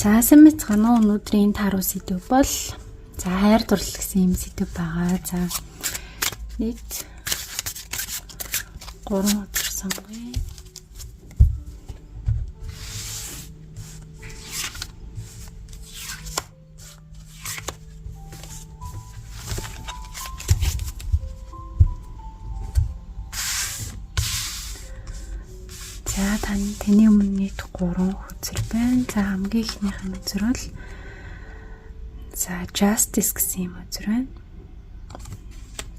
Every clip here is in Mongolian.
За сайн мэцгано өнөөдрийн таруу сэдв бол за хайр дурлал гэсэн юм сэдв байгаа. За нийт 3 өдөр сонгоё. За таны өмнө нийт 3 хөзөр байна. За хамгийн ихнийх нь хөзөр бол за Justice гэсэн юм хөзөр байна.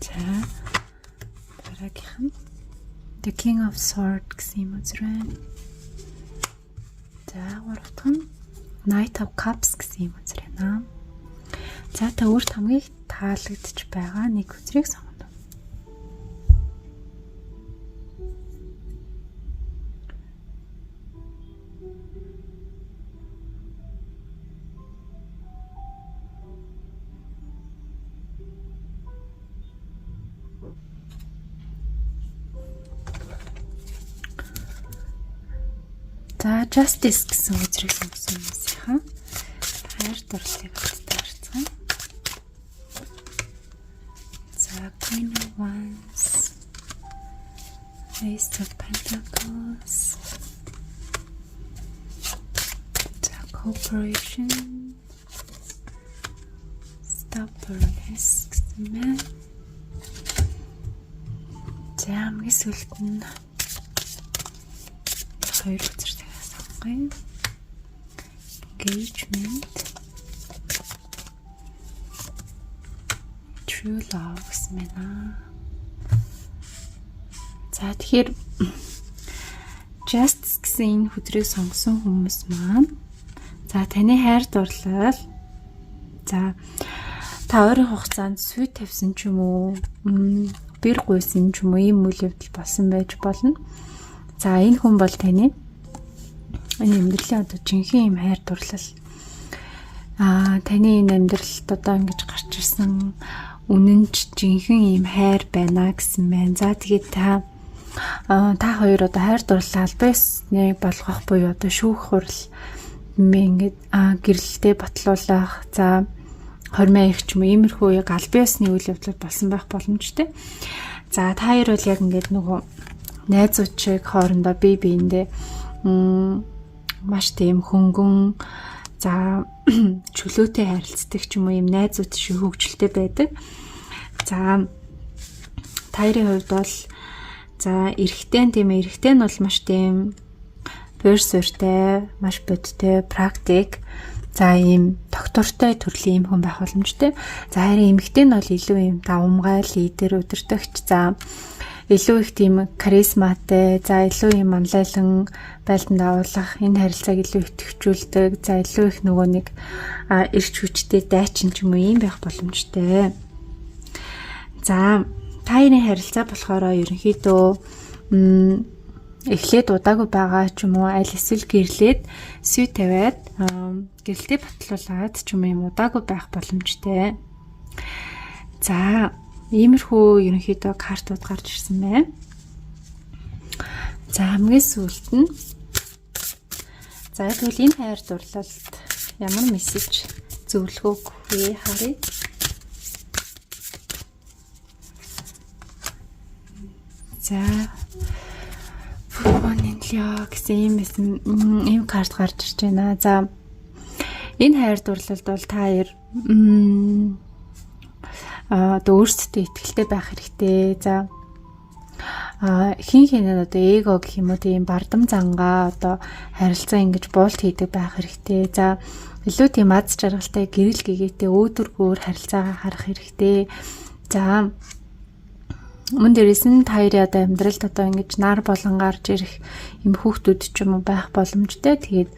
За дараагийнх нь The King of Swords гэсэн юм хөзөр байна. За гурав дахь нь Knight of Cups гэсэн юм хөзөр байна. За та өөрт хамгийн их таалагдж байгаа нэг хөзрийг сонгоно. За Justice гэсэн үзрийг сонгосон хүмүүсийнхаа хайр дурлалыг харцгаана. За Queen of Wands, Ace of Pentacles, за Cooperation, Stubbornness гэсэн мэн. За хамгийн сүүлд нь хоёр үзэр engagement, true love гэсэн мэнаа. За тэгэхээр Justice гэсэн энэ хөдрийг сонгосон хүмүүс маань за таны хайр дурлал за та ойрын хугацаанд сүйт тавьсан ч юм уу бэр гуйсан ч юм уу ийм үйл явдал болсон байж болно. За энэ хүн бол таны энэ амьдралын одоо жинхэнэ юм хайр дурлал таны энэ амьдралд одоо ингэж гарч ирсэн үнэнч жинхэнэ юм хайр байна гэсэн мэн. За тэгээд та хоёр одоо хайр дурлал албан ёсны болгох буюу одоо шүүх хурал ингэж гэрэлтэй батлуулах за хормын их ч юм иймэрхүү яг албан ёсны үйл явдлууд болсон байх боломжтой. За та хоёр бол яг ингэж нөгөө найзууд шиг хоорондоо бие биендээ маш тийм хөнгөн за чөлөөтэй харилцдаг ч юм уу юм найзууд шиг хөвгчлөлтэй байдаг. За таарийн хувьд бол за эрэгтэй тийм эрэгтэй нь бол маш тийм суурьтай, маш бодтой, практик за ийм доктортой төрлийн юм хүн байх боломжтой. За харин эмэгтэй нь бол илүү юм давмгай, лидер, удирдагч за илүү их тийм харизматай, за илүү юм манлайлан байлдан давуулах, энэ харилцааг илүү идэвхжүүлдэг, за илүү их нөгөө нэг эрч хүчтэй дайчин ч юм уу юм байх боломжтой. За таарын харилцаа болохоор ерөнхийдөө эхлээд удаагүй байгаа ч юм уу аль эсвэл гэрлээд сүй тавиад гэрэлтэй батлуулаад ч юм удаагүй байх боломжтой. За иймэрхүү ерөнхийдөө картууд гарч ирсэн байна. За хамгийн сүүлд нь за тэгвэл энэ хайр дурлалд ямар мессеж зөвлөгөө өгье харъя. За Фонинлио гэсэн ийм карт гарч ирж байна. За энэ хайр дурлалд бол та хоёр одоо өөрсдөө итгэлтэй байх хэрэгтэй. За хин одоо эго гэх юм уу тийм бардам зангаа одоо харилцаа ингэж буулт хийдэг байх хэрэгтэй. За илүү тийм аз жаргалтай гэрэл гэгээтэй өөдөргөөр харилцаагаа харах хэрэгтэй. За мөн дээрээс нь та хоёрын одоо амьдралд одоо ингэж нар болон гарч ирэх юм хүүхдүүд ч юм уу байх боломжтой. Тэгээд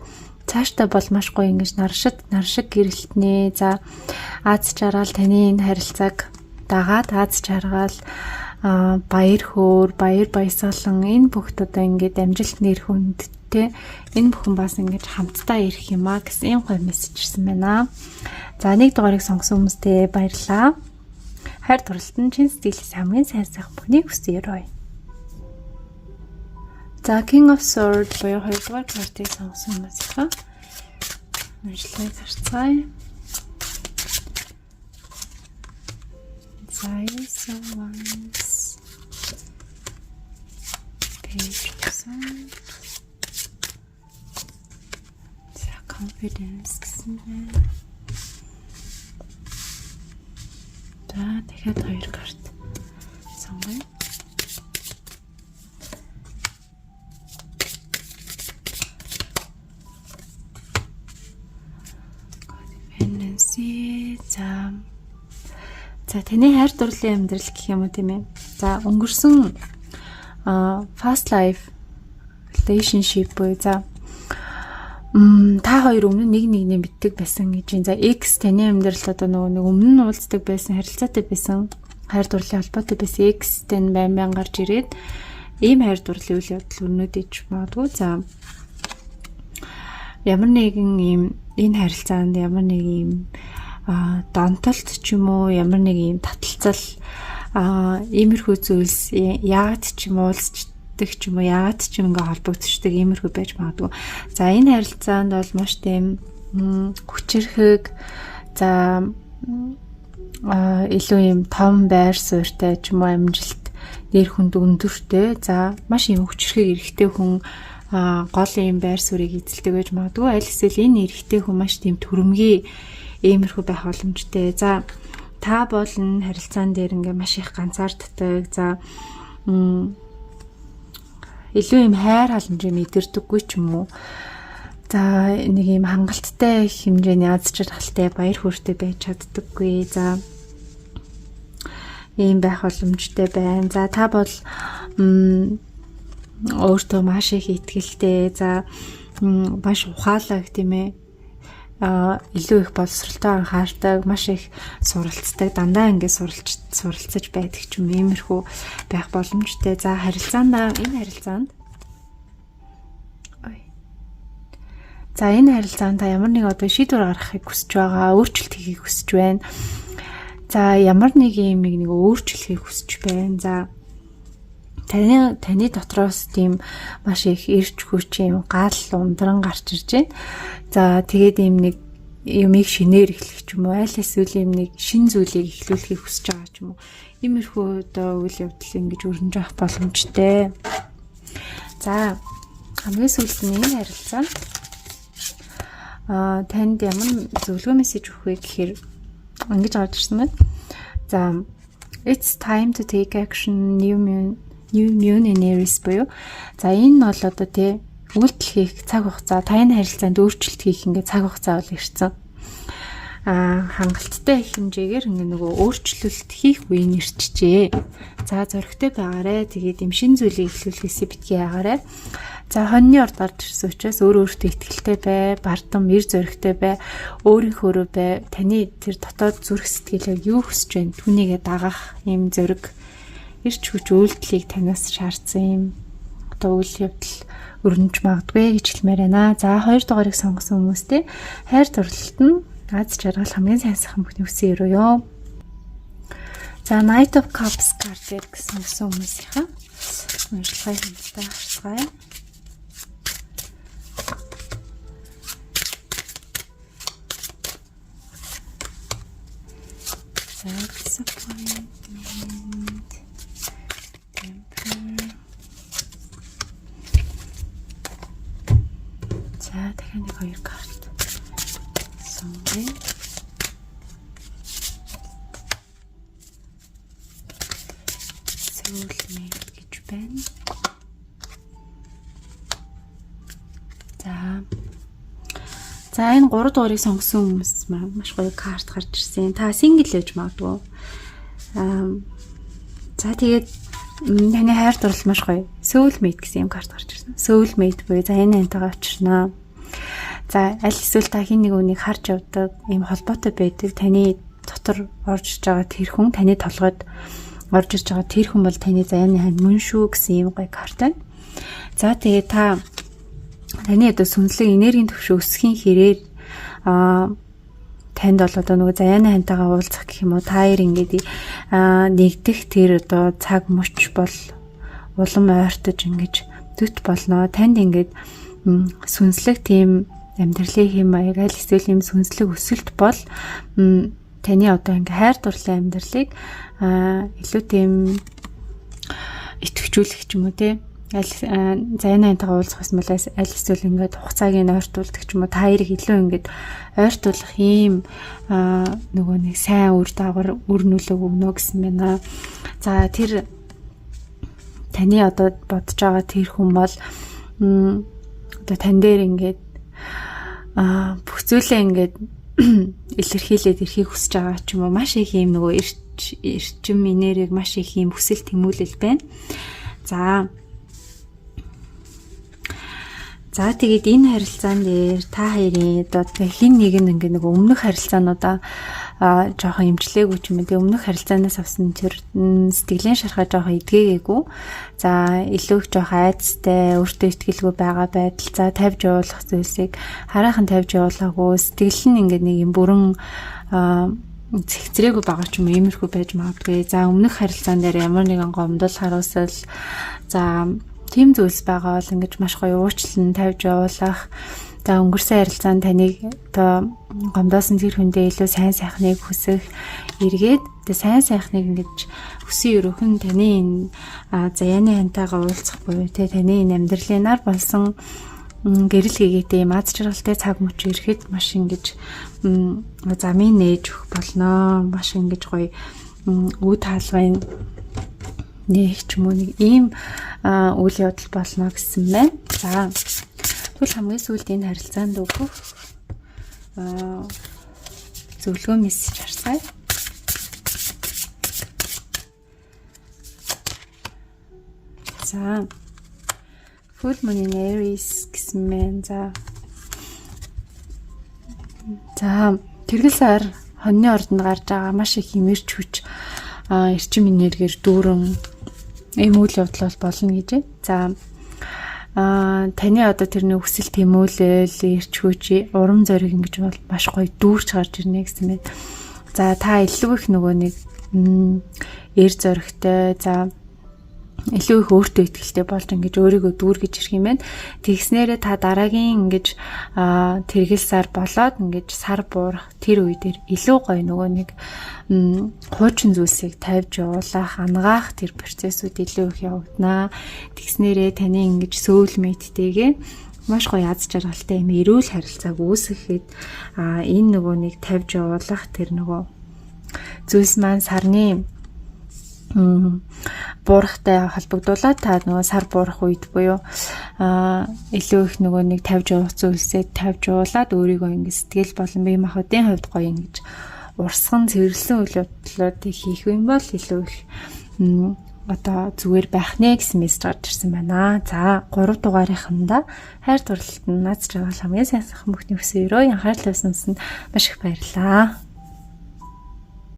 цаашдаа бол маш гоё ингэж нар шиг гэрэлтнээ. За аз жаргал таны энэ харилцааг дагаад аз жаргал баяр хөөр, баяр баясгалан энэ бүхт одоо ингээд амжилтны ирэх хүндтэй энэ бүхэн бас ингэж хамтдаа ирэх юм а гэсэн юм гоё мессеж ирсэн байна. За нэг дугаарыг сонгосон хүмүүстээ баярлалаа. Хайр дурлалтын чин сэтгэлээс хамгийн сайн сайхан бүхнийг хүсье. За King of Swords буюу 2 дугаар картыг сонгосон хүмүүс их. Уншлагыг харцгаая. За once page design. За confidence гэсэн байна. За дахиад 2 карт сонгоё. За таны хайр дурлалын амьдрал гэх юм уу тийм ээ. За өнгөрсөн fast life relationship буюу за та хоёр өмнө нэг битдэг байсан гэж юм. За X таны амьдралд одоо нэг өмнө нь уулздаг байсан, харилцаатай байсан, хайр дурлалын холбоотой байсан X тань байн гарч ирээд ийм хайр дурлалын үйл явдал өрнөдөж магадгүй. За ямар нэгэн ийм энэ харилцаанд ямар нэг ийм донтолт ч юм уу, ямар нэг ийм таталцал иймэрхүү зүйлс яагаад ч юм уулздаг ч юм уу, яагаад ч юм ингээ холбогдчихдаг иймэрхүү байж магадгүй. За энэ харилцаанд бол маш тийм хүчирхэг, за илүү ийм том байр суурьтай ч юм уу, амжилт нэр хүнд өндөртэй, за маш ийм хүчирхэг эрэгтэй хүн гол ийм байр суурийг эзэлдэг байж магадгүй. Аль эсвэл энэ эрэгтэй хүн маш тийм төрөмгий иймэрхүү байх боломжтой. За та бол энэ харилцаан дээр ингээ маш их ганцаарддаг. За илүү юм хайр халамжийг мэдэрдэггүй ч юм уу. За нэг юм хангалттай хэмжээний аз жаргалтай баяр хөөртэй байж чаддаггүй. За ийм байх боломжтой байна. За та бол өөртөө маш их итгэлтэй. За маш ухаалаг тийм ээ. Илүү их боловсралтай анхаардаг, маш их суралцдаг, дандаа ингээд суралцаж байдаг ч юм иймэрхүү байх боломжтой. За энэ харилцаанд та ямар нэг одоо шийдвэр гаргахыг хүсэж байгаа, өөрчлөлт хийхийг хүсэж байна. За ямар нэг юм нэг өөрчлөхийг хүсэж байна. За таны дотроос тийм маш их эрч хүч юм гал ундран гарч ирж байна. За тэгээд ийм нэг юмыг шинээр эхлэх ч юм уу, аль эсвэл ийм нэг шин зүйлийг эхлүүлэхийг хүсэж байгаа ч юм уу. Иймэрхүү одоо үйл явдал ингэж өрнөж авах боломжтой. За хамгийн сүүлд нь энэ харилцаанд танд ямар зөвлөгөө мессеж өгөх вэ гэхээр ингэж гарч ирсэн байна. За it's time to take action, new moon Aries буюу. За энэ нь бол одоо тий үйлдэл хийх цаг хугацаа, та энэ харилцаанд өөрчлөлт хийх ингээ цаг хугацаа бол ирсэн. Хангалттай хэмжээгээр ингээ нөгөө өөрчлөлт хийх үе нэрчжээ. За зөрөгтэй байгаарэ. Тэгээд юм шин зүйлийг эхлүүлэхээс битгий ягаарэ. За хоньны орд гарч ирсэн учраас өөртөө итгэлтэй бай, бардам эр зөрөгтэй бай, өөрийнхөөрөө бай. Таны тэр дотоод зүрх сэтгэлээ юу хүсэж байна? Түүнийгээ дагах юм зөрөг ирч хүч үйлдэлийг танаас шаардсан юм одоо үйл явдал өрнөж магадгүй гэж хэлмээр байна. За 2 дугаарыг сонгосон хүмүүстээ хайр дурлалт нь аз жаргал хамгийн сайн сайхан бүхний үсэн өрөөё. За Knight of Cups карт гэсэн хүмүүсийнхаа уншлагыг хэмждэг харцгаая. За disappointment. За дахин нэг 2 карт сонгоё. Soulmate гэж байна. За энэ 3 дугаарыг сонгосон хүмүүс маш гоё карт гарч ирсэн. Та сингл ээж магадгүй. За тэгээд таны хайр дурлал маш гоё. Soulmate гэсэн юм карт гарч ирсэн. Soulmate буюу за энэ антайгаа очирнаа. За аль эсвэл та хин нэг үнийг харж явдаг, ийм холбоотой байдаг. Таны дотор орж иж байгаа тэр хүн, таны толгойд орж иж байгаа тэр хүн бол таны заяаны хань мөн шүү гэсэн ийм гоё карт байна. За тэгээд та таны одоо сүнслэг энергийн түвшин өсөхийн хэрээр танд бол одоо нөгөө заяаны хантайгаа уулзах гэх юм уу, та хоёр ингээд нэгдэх тэр одоо цаг мөч бол улам ойртож ингэж төт болно. Танд ингээд сүнслэг тийм амьдралын хэм маяг аль эсвэл юм сүнслэг өсөлт бол таны одоо ингээ хайр дурлалын амьдралыг илүү тийм идэвхжүүлэх ч юм уу те зайнаантайгаа уулзах юмнаас аль эсвэл ингээд хугацааг нь ойртуулдаг ч юм уу та хоёрыг илүү ингээд ойртуулах ийм нөгөө нэг сайн үр дагавар үр нөлөө өгнө гэсэн байна. За тэр таны одоо бодож байгаа тэр хүн бол одоо тань дээр ингээд бүх зүйлээ ингээд илэрхийлээд ирэхийг хүсэж байгаа ч юм уу маш их ийм нөгөө эрчим энергийг маш их ийм хүсэл тэмүүлэл байна. За тэгээд энэ харилцаан дээр та хоёрын одоо хин нэг нь ингээ нэг өмнөх харилцаануудаа жоохон имжлээгүй ч юм уу. Өмнөх харилцаанаас авсан тэр сэтгэлийн шархаа жоохон эдгээгээгүй. За илүү их жоохон айцтай, өөртөө итгэлгүй байгаа байдал. За тавьж явуулах зүйлсийг хараахан тавьж явуулаагүй. Сэтгэл нь ингээ нэг юм бүрэн зэгцрээгүй байгаа ч юм уу. Иймэрхүү байж магадгүй. За өмнөх харилцаан дээр ямар нэгэн гомдол харуулсал за тийм зүйлс байгаа бол ингэж маш гоё уучлан тавьж явуулах. За өнгөрсөн харилцаанд таныг одоо гомдоосон тэр хүндээ илүү сайн сайхныг хүсэх эргээд тэгээ сайн сайхныг ингэж хүсэн өрөөхөн таны энэ заяаны хантайгаа уулзах буюу те таны энэ амьдралын нар болсон гэрэл гэгээтэй мад жаргалтай цаг мөч ирэхэд маш ингэж замын нээж өгөх болно. Маш ингэж гоё үе таалгын нэг ч юм уу нэг ийм үйл явдал болно гэсэн байна. За тэгвэл хамгийн сүүлд энэ харилцаанд өгөх зөвлөгөө мессеж харсаа. За Full Moon in Aries гэсэн байна. За тэргэл сар хоньны ордонд гарч байгаа маш их имэрч хүч эрчим энергиэр дүүрэн ийм үйл явдал болно гэж. За таны одоо тэрний хүсэл тэмүүлэл, эрч хүч, урам зориг ингэж бол маш гоё дүүрч гарч ирнэ гэсэн мэт. За та илүү их нөгөө нэг эр зоригтой, за илүү их өөртөө итгэлтэй болж ингэж өөрийгөө дүүргэж ирэх юм байна. Тэгснээрээ та дараагийн ингэж тэргэл сар болоод ингэж сар буурах тэр үе дээр илүү гоё нөгөө нэг хуучин зүйлсийг тавьж явуулах, ангаах тэр процессыг илүү их явагдана. Тэгснээрээ таны ингэж сөүлмэйттэйгээ маш гоё аз жаргалтай юм эрүүл харилцааг үүсгэхэд энэ нөгөө нэг тавьж явуулах тэр нөгөө зүйлс маань сарны буурахтай холбогдуулаад та нөгөө сар буурах үед буюу илүү их нөгөө нэг тавьж явах зүйлсээ тавьж явуулаад өөрийгөө ингэ сэтгэл болон бие махбодын хувьд гоё ингэж урсган цэвэрлсэн үйл явдлуудыг хийх юм бол илүү их одоо зүгээр байх нэ гэсэн мессеж гарч ирсэн байна. За 3 дугаарынханда хайр дурлалт нь наз жаргал хамгийн сайн сайхан бүхний өсөөрөө анхаарал тавьсан маш их баярлалаа.